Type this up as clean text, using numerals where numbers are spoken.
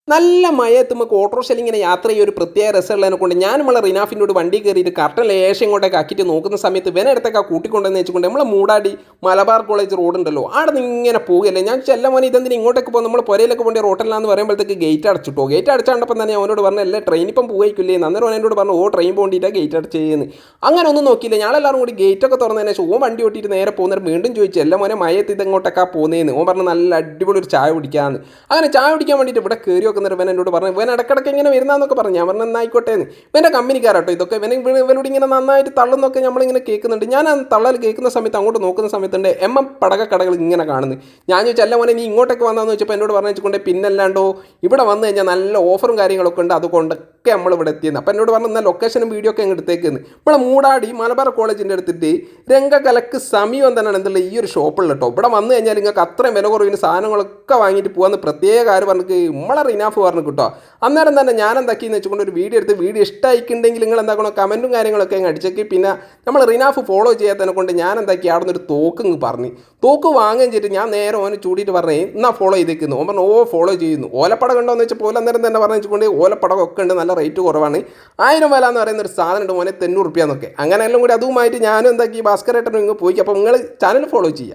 നല്ല മയത്ത് നമുക്ക് ഓട്ടോറിക്ഷയിൽ ഇങ്ങനെ യാത്ര ചെയ്യുക ഒരു പ്രത്യേക രസമുള്ളതിനെ കൊണ്ട് ഞാൻ നമ്മളെ റിനാഫിനോട് വണ്ടി കയറിയിട്ട് കറക്റ്റ് ലേശം ഇങ്ങോട്ടേക്ക് ആക്കിയിട്ട് നോക്കുന്ന സമയത്ത് ഇവനടുത്തേക്ക് ആ കൂട്ടിക്കൊണ്ടെന്ന് വെച്ചുകൊണ്ട് നമ്മളെ മൂടാടി മലബാർ കോളേജ് റോഡ് ഉണ്ടല്ലോ അവിടെ നിന്ന് ഇങ്ങനെ പോകുകയല്ലേ ഞാൻ ചെല്ല മോനെ ഇതെന്തിന് ഇങ്ങോട്ടേക്ക് പോകും നമ്മൾ പുരയിലൊക്കെ പോകേണ്ട റോട്ടിലാന്ന് പറയുമ്പോഴത്തേക്ക് ഗേറ്റ് അടച്ചിട്ടോ ഗേറ്റ് അടച്ചാണ്ടപ്പം തന്നെ അവനോട് പറഞ്ഞു അല്ലേ ട്രെയിൻ ഇപ്പം പോയിക്കില്ലേ അന്നേരം എന്നോട് പറഞ്ഞു ഓ ട്രെയിൻ പോകേണ്ടിയിട്ടാണ് ഗേറ്റ് അടച്ച് ചെയ്യുന്നത് അങ്ങനെ ഒന്നും നോക്കിയില്ല ഞങ്ങളെല്ലാവരും കൂടി ഗേറ്റൊക്കെ തുറന്നതിന് ശേഷം ഓൻ വണ്ടി ഓട്ടിയിട്ട് നേരെ പോകുന്നവർ വീണ്ടും ചോദിച്ചു എല്ലാ മോനെ മയത്ത് ഇതെങ്ങോട്ടേക്കാണ് പോകുന്നതെന്ന് ഓൻ പറഞ്ഞു നല്ല അടിപൊളി ഒരു ചായ കുടിക്കാമെന്ന് അങ്ങനെ ചായ കുടിക്കാൻ വേണ്ടിയിട്ട് ഇവിടെ കയറി വെക്കുന്നവർ ഇവൻ എന്നോട് പറഞ്ഞു ഇവൻ ഇടക്കിടക്ക് ഇങ്ങനെ വരുന്നതെന്നൊക്കെ പറഞ്ഞു ഞാൻ പറഞ്ഞു എന്നായിക്കോട്ടെ എന്ന് ഇവൻ്റെ കമ്പനിക്കാരാട്ടോ ഇതൊക്കെ ഇവനോട് ഇങ്ങനെ നന്നായിട്ട് തള്ളുന്നൊക്കെ നമ്മളിങ്ങനെ കേൾക്കുന്നുണ്ട് ഞാൻ ആ തള്ളൽ കേൾക്കുന്ന സമയത്ത് അങ്ങോട്ട് നോക്കുന്ന സമയത്തുണ്ട് പടകക്കടകൾ ഇങ്ങനെ കാണുന്നു ഞാൻ ചോദിച്ചാൽ അല്ല മോനെ നീ ഇങ്ങോട്ടേക്ക് വന്നതെന്ന് വെച്ചപ്പോൾ എന്നോട് പറഞ്ഞു വെച്ചുകൊണ്ട് പിന്നല്ലാണ്ടോ ഇവിടെ വന്നു കഴിഞ്ഞാൽ നല്ല ഓഫറും കാര്യങ്ങളൊക്കെ ഉണ്ട് അതുകൊണ്ടൊക്കെ നമ്മൾ ഇവിടെ എത്തിയെന്ന് അപ്പോൾ എന്നോട് പറഞ്ഞു എന്നാൽ ലൊക്കേഷനും വീഡിയോ ഒക്കെ അങ്ങ് എടുത്തേക്കെന്ന് നമ്മളെ മൂടാടി മലബാർ കോളേജിൻ്റെ അടുത്തിട്ട് രംഗകലക്ക് സമീപം തന്നെയാണ് എന്തുള്ള ഈ ഒരു ഷോപ്പുള്ള കേട്ടോ ഇവിടെ വന്നു കഴിഞ്ഞാൽ നിങ്ങൾക്ക് അത്രയും വില കുറവിന് സാധനങ്ങളൊക്കെ വാങ്ങിയിട്ട് പോകാമെന്ന് പ്രത്യേക കാര്യം പറഞ്ഞിട്ട് നമ്മളെ റിനാഫ് പറഞ്ഞു കിട്ടോ അന്നേരം തന്നെ ഞാൻ എന്താക്കിയെന്ന് വെച്ചുകൊണ്ട് ഒരു വീഡിയോ എടുത്ത് വീഡിയോ ഇഷ്ടമായിട്ടുണ്ടെങ്കിൽ നിങ്ങൾ എന്താക്കണോ കമൻറ്റും കാര്യങ്ങളൊക്കെ അങ്ങ് അടിച്ചേക്ക് പിന്നെ നമ്മൾ റിനാഫ് ഫോളോ ചെയ്യാത്തതിനെ കൊണ്ട് ഞാൻ എന്താക്കി അവിടെ നിന്ന് ഒരു തോക്ക് പറഞ്ഞു തോക്ക് വാങ്ങുകയും ചെയ്തിട്ട് ഞാൻ നേരെ ഓനെ ചൂടിയിട്ട് പറഞ്ഞേ എന്നാൽ ഫോളോ ചെയ്തേക്കുന്നു ഓൻ പറഞ്ഞു ഓ ഫോളോ ചെയ്യുന്നു ഓലപ്പടം ഉണ്ടോ എന്ന് വെച്ചാൽ അന്നേരം തന്നെ പറഞ്ഞു വെച്ചുകൊണ്ട് ഓലപ്പടമൊക്കെ ഉണ്ട് നല്ല റേറ്റ് കുറവാണ് 1000 വില എന്ന് പറയുന്ന ഒരു സാധനം ഉണ്ട് മോനെ 900 എന്നൊക്കെ അങ്ങനെ എല്ലാം കൂടി അതുമായിട്ട് ഞാനും എന്താക്കി ഭാസ്കരേട്ടനും ഇങ്ങ് പോയി അപ്പോൾ നിങ്ങൾ ചാനൽ ഫോളോ ചെയ്യുക.